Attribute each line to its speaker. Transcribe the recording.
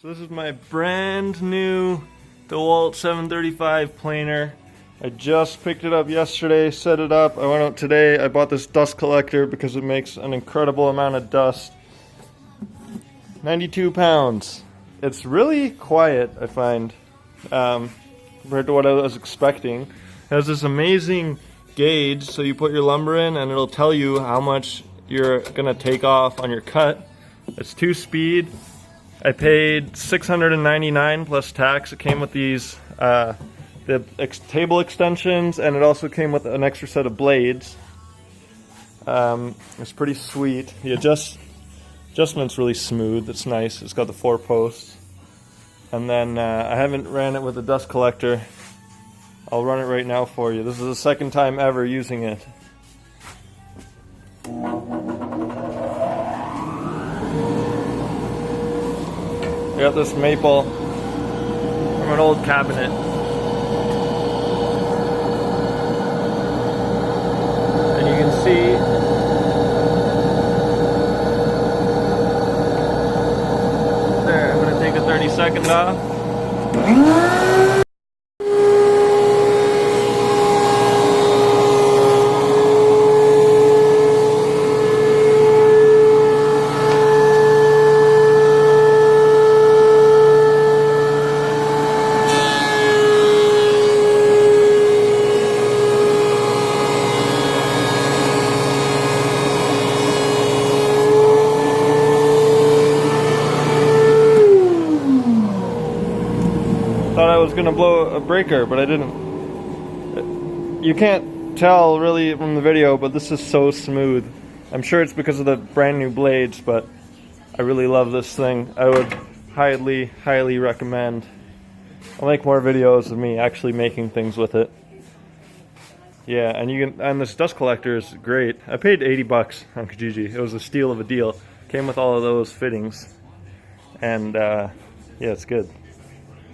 Speaker 1: So this is my brand new Dewalt 735 planer. I just picked it up yesterday, set it up. I went out today. I bought this dust collector because it makes an incredible amount of dust. 92 pounds. It's really quiet, I find, compared to what I was expecting. It has this amazing gauge, so you put your lumber in and it'll tell you how much you're gonna take off on your cut. It's 2-speed. I paid $699 plus tax. It came with these table extensions, and it also came with an extra set of blades. It's pretty sweet. The adjustment's really smooth. It's nice. It's got the 4 posts. And then I haven't ran it with a dust collector. I'll run it right now for you. This is the second time ever using it. I got this maple from an old cabinet. And you can see there, I'm going to take a 30-second off. Thought I was gonna blow a breaker, but I didn't. You can't tell really from the video, but this is so smooth. I'm sure it's because of the brand new blades, but I really love this thing. I would highly recommend. I'll make more videos of me actually making things with it. Yeah, and this dust collector is great. I paid 80 bucks on Kijiji. It was a steal of a deal. Came with all of those fittings, and yeah, it's good.